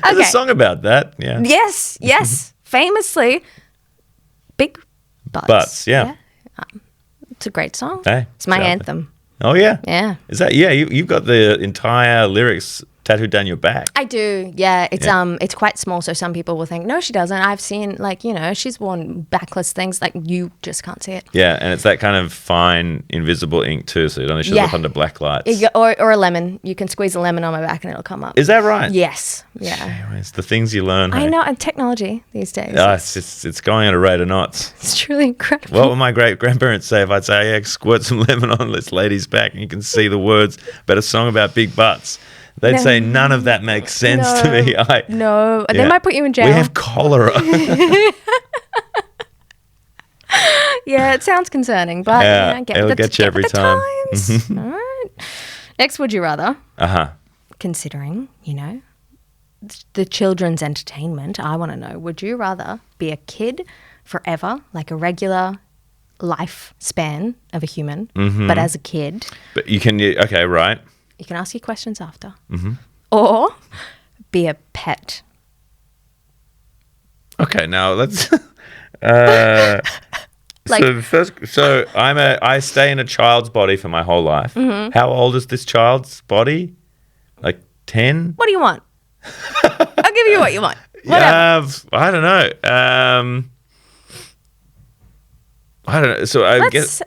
There's a song about that. Yeah. Yes. Famously, big butts. Butts, yeah. It's a great song. Hey, it's my it's out anthem. Oh yeah. Yeah. Is that you've got the entire lyrics tattooed down your back. I do, yeah. It's quite small, so some people will think, no, she doesn't. I've seen, she's worn backless things, you just can't see it. Yeah, and it's that kind of fine, invisible ink too, so it only shows up under black lights. Or a lemon. You can squeeze a lemon on my back and it'll come up. Is that right? Yes. Yeah. It's the things you learn. I know, and technology these days. It's going at a rate of knots. It's truly incredible. What would my great-grandparents say if I'd say, squirt some lemon on this lady's back and you can see the words about a song about big butts? They'd say none of that makes sense to me. No. They might put you in jail. We have cholera. Yeah, it sounds concerning, but it'll get you every time. Times. All right. Next, would you rather? Considering, the children's entertainment, I want to know, would you rather be a kid forever, like a regular lifespan of a human, but as a kid? But you can, okay, right. You can ask your questions after. Or be a pet. Okay, now let's... I stay in a child's body for my whole life. How old is this child's body? Like 10? What do you want? I'll give you what you want. Whatever. I don't know. I don't know. So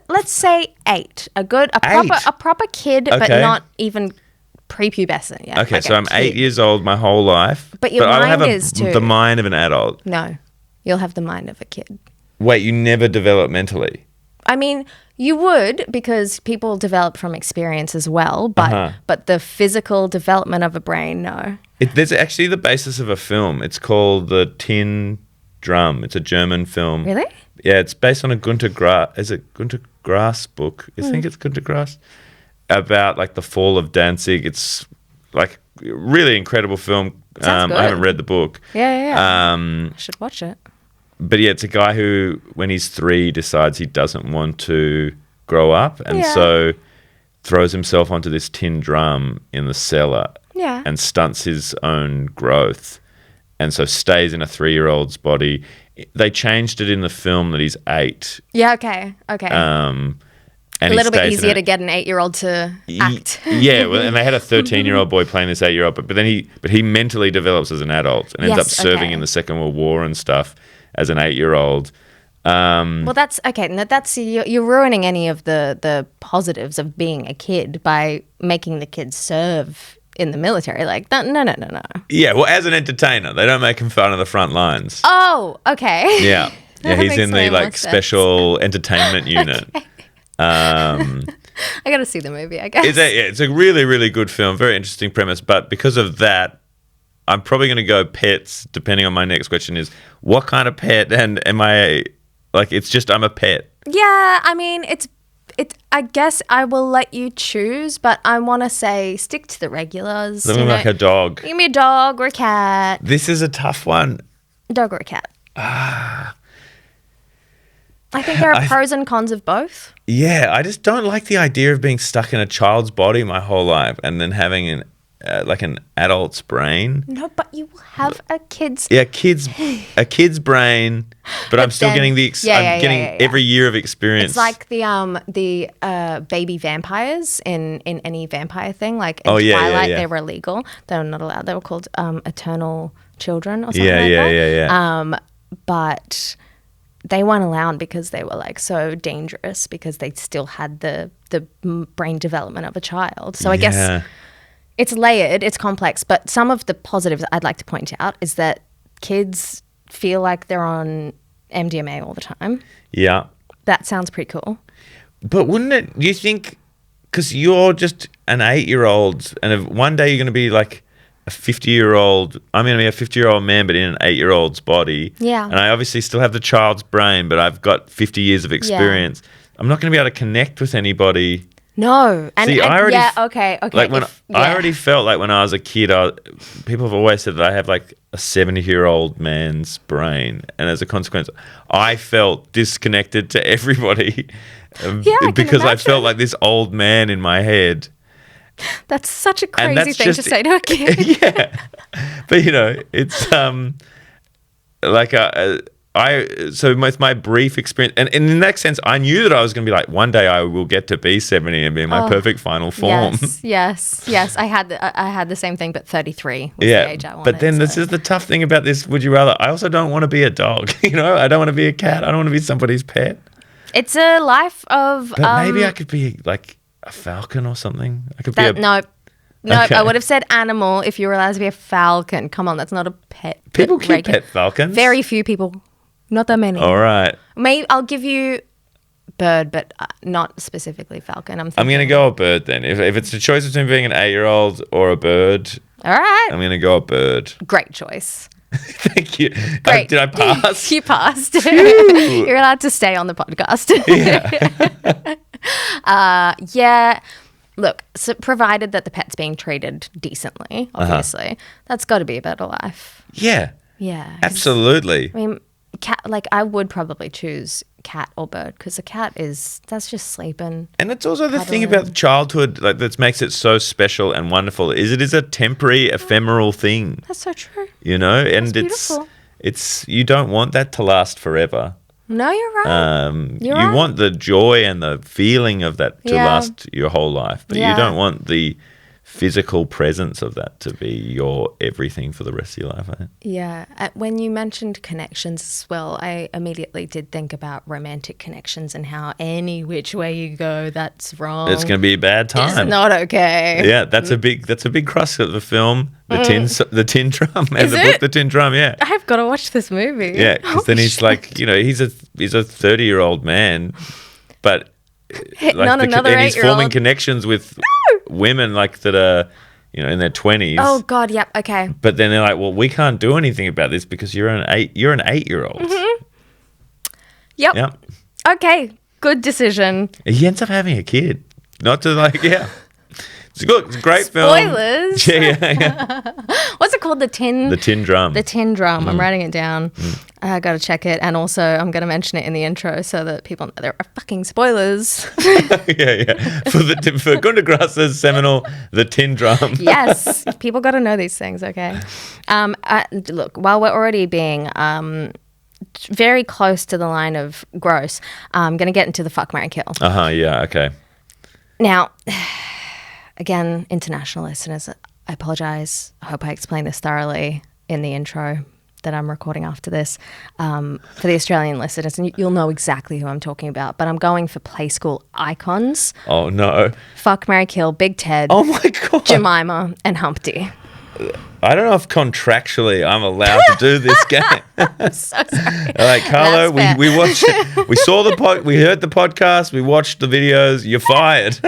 let's say 8. A proper kid, but not even prepubescent. Yeah. Okay, so I'm 8 years old my whole life. But your mind I'll have is too. the mind of an adult. No, you'll have the mind of a kid. Wait, you never develop mentally? I mean, you would, because people develop from experience as well, but the physical development of a brain, no. There's actually the basis of a film. It's called The Tin Drum. It's a German film. Really? Yeah, it's based on a Gunter Grass book. I think it's Gunter Grass. About the fall of Danzig. It's a really incredible film. Sounds good. I haven't read the book. Yeah. I should watch it. But yeah, it's a guy who, when he's 3, decides he doesn't want to grow up, and so throws himself onto this tin drum in the cellar and stunts his own growth. and so stays in a 3-year-old's body. They changed it in the film that he's 8. Yeah, okay. And A little bit stays in easier it. to get an 8-year-old to act. Yeah, well, and they had a 13-year-old boy playing this 8-year-old, but then he mentally develops as an adult and ends up serving in the Second World War and stuff as an 8-year-old. Well, that's okay. No, that's you're ruining any of the positives of being a kid by making the kids serve in the military. Like that. No. Yeah, well, as an entertainer, they don't make him fun on the front lines. Oh, okay. Yeah, That he's makes in the way more like sense. special entertainment unit. I got to see the movie, I guess. It's a really, really good film. Very interesting premise. But because of that, I'm probably going to go pets, depending on my next question is, what kind of pet? And am I, like, it's just I'm a pet. Yeah, I mean, it's. I guess I will let you choose, but I want to say stick to the regulars. Something like a dog. Give me a dog or a cat. This is a tough one. Dog or a cat. I think there are pros and cons of both. Yeah, I just don't like the idea of being stuck in a child's body my whole life and then having an adult's brain. No, but you will have a kid's. Yeah, a kid's brain, but I'm still then- getting I'm getting every year of experience. It's like the baby vampires in any vampire thing. Like in Yeah, Twilight, yeah. they were illegal. They were not allowed. They were called eternal children or something Yeah, like that. yeah. But they weren't allowed because they were like so dangerous because they still had the brain development of a child. So I guess it's layered, it's complex. But some of the positives I'd like to point out is that kids feel like they're on MDMA all the time. Yeah. That sounds pretty cool. But wouldn't it, you think, because you're just an 8-year-old and if one day you're going to be like a 50-year-old, I'm going to be a 50-year-old man, but in an 8-year-old's body. Yeah. And I obviously still have the child's brain, but I've got 50 years of experience. I'm not going to be able to connect with anybody. No. See, I already okay. Like when I already felt like when I was a kid, people have always said that I have like a 70-year-old man's brain, and as a consequence, I felt disconnected to everybody because I felt like this old man in my head. That's such a And crazy that's thing just- to say to a kid. Yeah, but it's like so with my brief experience, and in that sense, I knew that I was going to be like, one day I will get to be 70 and be in my perfect final form. Yes. I had the same thing, but 33 was the age I wanted. But then this is the tough thing about this. Would you rather? I also don't want to be a dog. I don't want to be a cat. I don't want to be somebody's pet. It's a life of. But maybe I could be like a falcon or something. I could be No, Okay. I would have said animal if you were allowed to be a falcon. Come on, that's not a pet. People keep regular- pet falcons. Very few people. Not that many. All right. Maybe I'll give you bird, but not specifically falcon. I'm going to go a bird then. If it's a choice between being an 8-year-old or a bird, All right. I'm going to go a bird. Great choice. Thank you. Great. Did I pass? You passed. You're allowed to stay on the podcast. Yeah. Look, so provided that the pet's being treated decently, obviously, that's got to be a better life. Yeah. Yeah. 'cause, Absolutely. I mean, cat. Like I would probably choose cat or bird because a cat that's just sleeping. And it's also the thing cuddling. about childhood that makes it so special and wonderful is it is a temporary, ephemeral thing, That's so true. and beautiful. it's you don't want that to last forever. No, you're right. You right. want the joy and the feeling of that to Yeah. last your whole life, but Yeah. you don't want the physical presence of that to be your everything for the rest of your life. Yeah. When you mentioned connections as well, I immediately did think about romantic connections and how any which way you go, that's wrong. It's going to be a bad time. It's not okay. Yeah, that's a big cross of the film, the tin drum, and Is the it? book, The Tin Drum. Yeah, I've got to watch this movie. yeah, because then he's like, he's a 30-year-old man, but not another and he's 8-year-old. forming connections with women like that are, in their 20s. Oh God, yep, okay. But then they're like, well, we can't do anything about this because you're an 8-year-old. Yep. Yeah, Okay, good decision. he ends up having a kid. Not to Look, it's a great film. Spoilers. Yeah. What's it called? The Tin Drum. The Tin Drum. I'm writing it down. I got to check it. And also, I'm going to mention it in the intro so that people know there are fucking spoilers. yeah. For Gunda Grass's seminal The Tin Drum. Yes. People got to know these things, okay? Look, while we're already being very close to the line of gross, I'm going to get into the fuck, marry, kill. Yeah, okay. Now, again, international listeners, I apologize. I hope I explained this thoroughly in the intro that I'm recording after this. For the Australian listeners, and you'll know exactly who I'm talking about, but I'm going for play school icons. Oh, no. Fuck, marry, kill, Big Ted. Oh, my God. Jemima and Humpty. I don't know if contractually I'm allowed to do this game. I'm so sorry. Like, Carlo, That's fair. we watched it. We saw we heard the podcast, we watched the videos, you're fired.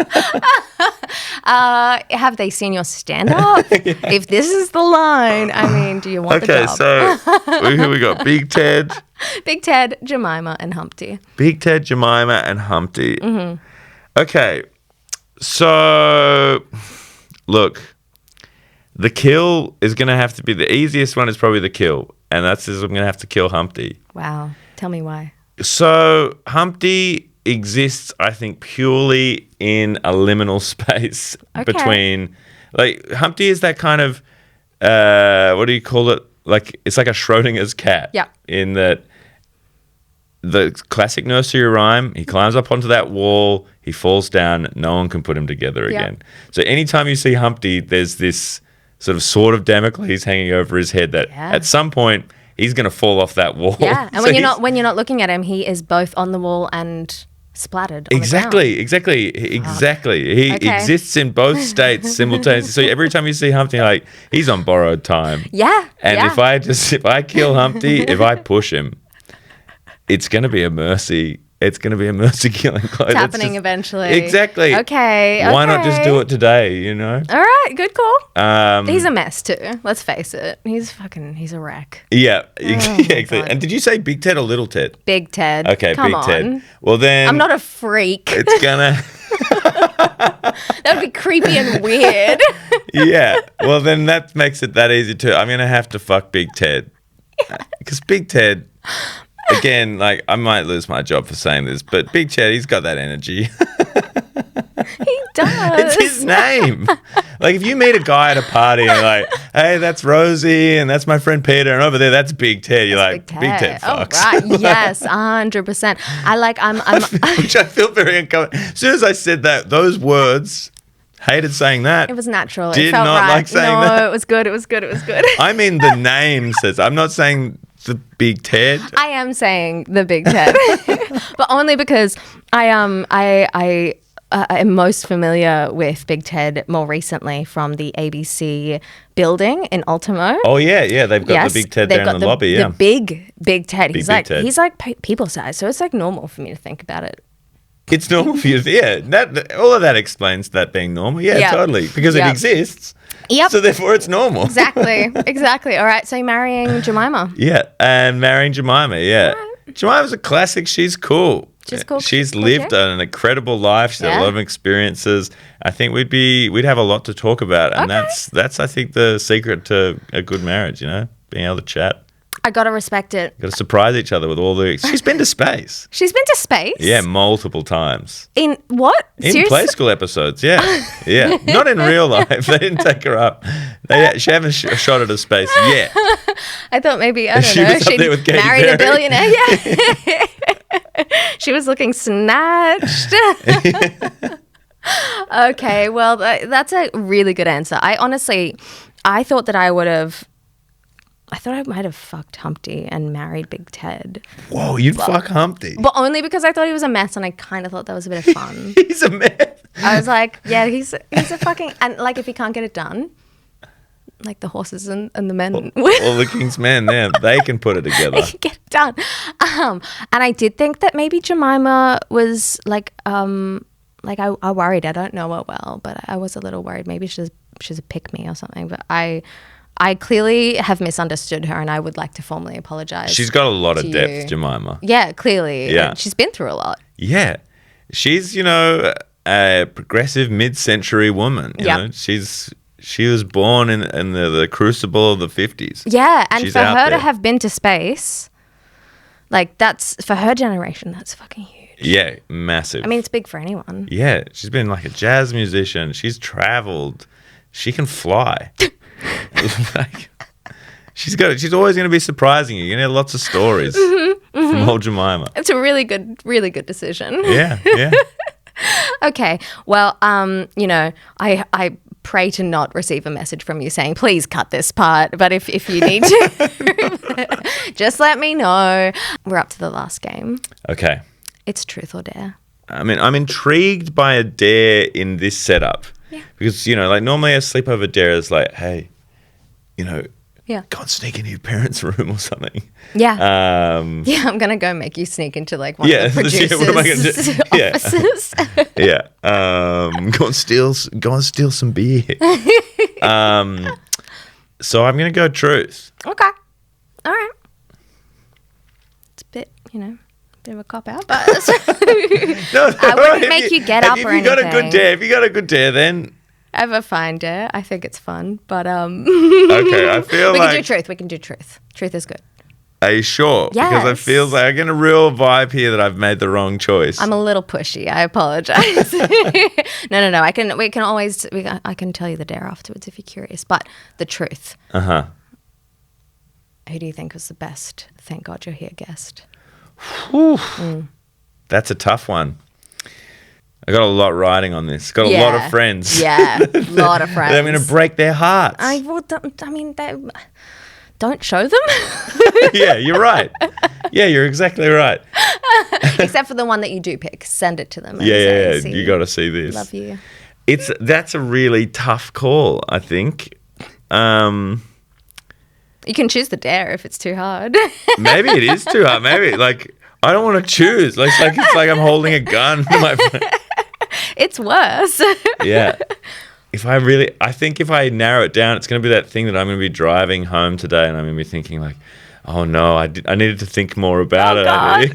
Have they seen your stand-up? If this is the line, I mean, do you want the job? Okay, so here we got Big Ted. Big Ted, Jemima, and Humpty. Big Ted, Jemima, and Humpty. Mm-hmm. Okay, so look, the kill is going to have to be the easiest one. Is probably the kill, and I'm going to have to kill Humpty. Wow, tell me why. So Humpty exists, I think, purely in a liminal space between, like, Humpty is that kind of, what do you call it? Like, it's like a Schrodinger's cat. Yeah. In that, the classic nursery rhyme, he climbs up onto that wall, he falls down, no one can put him together again. So anytime you see Humpty, there's this sort of sword of Damocles hanging over his head that at some point he's going to fall off that wall. Yeah, and So when you're not looking at him, he is both on the wall and splattered. On Exactly. He exists in both states simultaneously. So every time you see Humpty, like, he's on borrowed time. Yeah. And if I kill Humpty, if I push him, it's going to be a mercy. It's going to be a mercy killing. It's happening eventually. Exactly. Okay. Why not just do it today, you know? All right, good call. He's a mess too. Let's face it. He's a wreck. Yeah, Oh exactly. And did you say Big Ted or Little Ted? Big Ted. Okay, Come Big on. Ted. Well, then I'm not a freak. It's gonna. That would be creepy and weird. Yeah. Well, then that makes it that easy too. I'm gonna have to fuck Big Ted because Big Ted. Again, like, I might lose my job for saying this, but Big Ted, he's got that energy. He does. It's his name. Like, if you meet a guy at a party and you're like, hey, that's Rosie and that's my friend Peter, and over there, that's Big Ted. You're like, Big Ted fucks. Oh, right. Yes, 100%. Which I feel very uncomfortable. As soon as I said that, those words, hated saying that. It was natural. Did it felt not right. like saying no, that. it was good. I mean, the name says, I'm not saying the Big Ted. I am saying the Big Ted, but only because I am most familiar with Big Ted more recently from the ABC building in Ultimo. Oh yeah, they've got the Big Ted there in the lobby. Yeah, the big Ted. He's like Ted. he's like people size, so it's like normal for me to think about it. It's normal for you. Yeah, all of that explains that being normal. Yeah, totally, because it exists. Yep. So therefore, it's normal. Exactly. All right. So you're marrying Jemima. Yeah, and marrying Jemima. Yeah, Jemima's a classic. She's cool. She's cool. She's lived an incredible life. She's had a lot of experiences. I think we'd have a lot to talk about, and that's I think the secret to a good marriage. You know, being able to chat. I gotta respect it. Got to surprise each other with all the. She's been to space. She's been to space. Yeah, multiple times. In what? In Seriously? play school episodes, yeah. Not in real life. They didn't take her up. She haven't shot at a space yet. I thought maybe, I don't She know, was up there with Katy married Perry. a billionaire. Yeah. She was looking snatched. Okay, well, that's a really good answer. I thought that I might have fucked Humpty and married Big Ted. Whoa, you'd fuck Humpty. But only because I thought he was a mess and I kind of thought that was a bit of fun. He's a mess. I was like, yeah, he's a fucking... And, like, if he can't get it done, like the horses and the men... All the king's men, they can put it together. They can get it done. And I did think that maybe Jemima was, like I worried. I don't know her well, but I was a little worried. Maybe she's a pick-me or something. But I clearly have misunderstood her, and I would like to formally apologize. She's got a lot of depth, you. Jemima. Yeah, clearly. Yeah. She's been through a lot. Yeah. She's, a progressive mid-century woman. You know? She was born in the crucible of the 50s. Yeah, and She's for out her to there. have been to space, like that's for her generation, that's fucking huge. Yeah, massive. I mean, it's big for anyone. Yeah, she's been like a jazz musician. She's traveled. She can fly. Like, she's always going to be surprising you. You're going to have lots of stories from old Jemima. It's a really good decision. Yeah. Okay. Well, you know, I pray to not receive a message from you saying, please cut this part. But if you need to, just let me know. We're up to the last game. Okay. It's truth or dare. I mean, I'm intrigued by a dare in this setup. Yeah. Because, you know, like normally a sleepover dare is like, hey, you know, Yeah. go and sneak into your parents' room or something. Yeah. Yeah, I'm going to go make you sneak into like one of the producers' what am I gonna do? Yeah. offices. Yeah. Go and steal some beer. So I'm going to go truth. Okay. All right. It's a bit, you know, bit of a cop-out, but No, I wouldn't make you get up or If you got a anything. good dare, then I have a fine dare. I think it's fun, but okay. I feel we like. can do truth. We can do truth. Truth is good. Are you sure? Because I Yes. feel like I get a real vibe here that I've made the wrong choice. I'm a little pushy. I apologize. No. I can tell you the dare afterwards if you're curious. But the truth. Who do you think was the best? Thank God you're here guest. That's a tough one. I got a lot riding on this. Got a lot of friends. Yeah, a lot of friends. I'm going to break their hearts. Don't show them. Yeah, you're right. Yeah, you're exactly right. Except for the one that you do pick. Send it to them. And Yeah. say, You got to see this. Love you. That's a really tough call, I think. You can choose the dare if it's too hard. Maybe it is too hard. Maybe like I don't want to choose. It's like I'm holding a gun to my friend. It's worse. Yeah. I think if I narrow it down, it's going to be that thing that I'm going to be driving home today and I'm going to be thinking like, oh no, I needed to think more about it.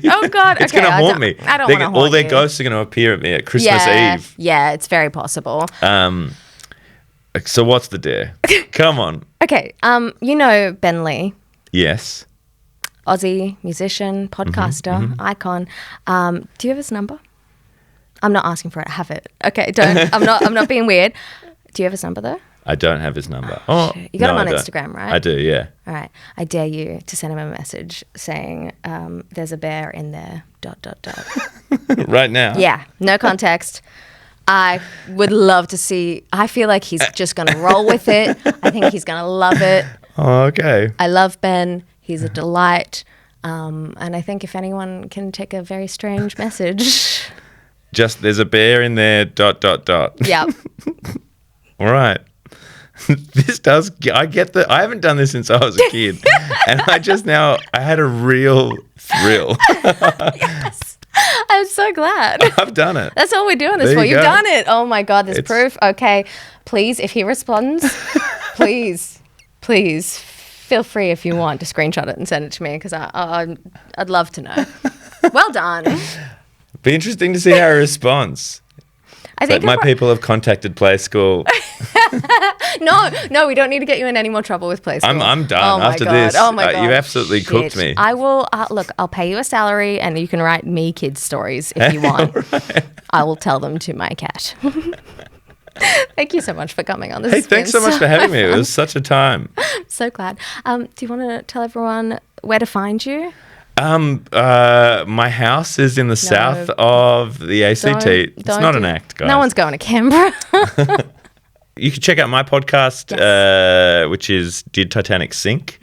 Oh God. It's Okay, going to haunt me. I don't want to haunt all their you. ghosts are going to appear at me at Christmas Eve. Yeah, it's very possible. So what's the dare? Come on. Okay, you know Ben Lee, Yes. Aussie musician, podcaster, icon. Do you have his number? I'm not asking for it. I have it. Okay, don't. I'm not being weird. Do you have his number though? I don't have his number. Oh, You got him no, on I don't. Instagram, right? I do, yeah. All right. I dare you to send him a message saying, "There's a bear in there." ... Right now. Yeah, no context. I would love to see. I feel like he's just going to roll with it. I think he's going to love it. Oh, okay. I love Ben. He's a delight. And I think if anyone can take a very strange message. Just there's a bear in there. ... Yeah. All right. I haven't done this since I was a kid. And I had a real thrill. Yes. I'm so glad. I've done it. That's all we're doing this There for. you You've go. done it. Oh my God, there's proof. Okay. Please, if he responds, please feel free if you want to screenshot it and send it to me because I'd love to know. Well done. Be interesting to see how he responds. I think My people have contacted Play School. No, we don't need to get you in any more trouble with Play School. I'm done Oh my after God. this. Oh my God. You've absolutely cooked me. I will, look, I'll pay you a salary and you can write me kids' stories if you want. Right. I will tell them to my cat. Thank you so much for coming on. This Hey, has been thanks so much for having me. It was such a time. So glad. Do you want to tell everyone where to find you? My house is in the south of the ACT. It's not an act, guys. No one's going to Canberra. You can check out my podcast, which is Did Titanic Sink?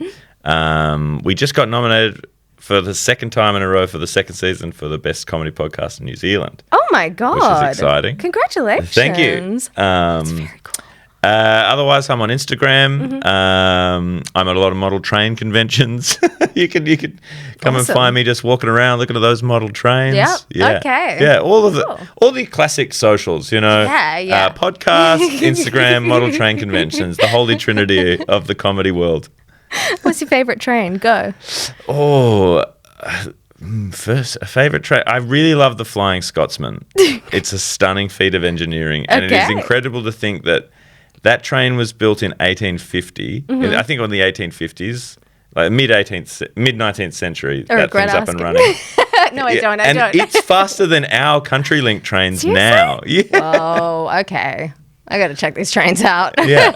We just got nominated for the second time in a row for the second season for the best comedy podcast in New Zealand. Oh my God. Which is exciting. Congratulations. Thank you. That's very cool. Otherwise, I'm on Instagram. I'm at a lot of model train conventions. You could come and Awesome. find me just walking around looking at those model trains. Yep. Yeah. Okay. Yeah. All Cool. the classic socials. You know. Yeah. Podcast, Instagram, model train conventions. The holy trinity of the comedy world. What's your favorite train? Go. Oh, First, a favorite train. I really love the Flying Scotsman. It's a stunning feat of engineering, and it is Okay. incredible to think that that train was built in 1850. Mm-hmm. I think in the 1850s, like mid 19th century. I That regret thing's up and asking. running. No, I don't. I and don't. it's faster than our CountryLink trains now. Yeah, Oh, okay. I got to check these trains out. yeah.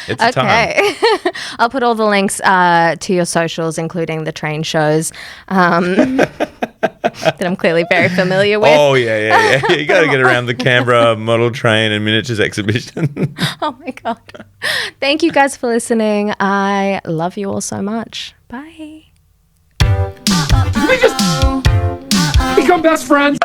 It's a time. Okay. I'll put all the links to your socials, including the train shows that I'm clearly very familiar with. Oh yeah. You got to get around the Canberra Model Train and Miniatures Exhibition. Oh my God. Thank you guys for listening. I love you all so much. Bye. We just become best friends.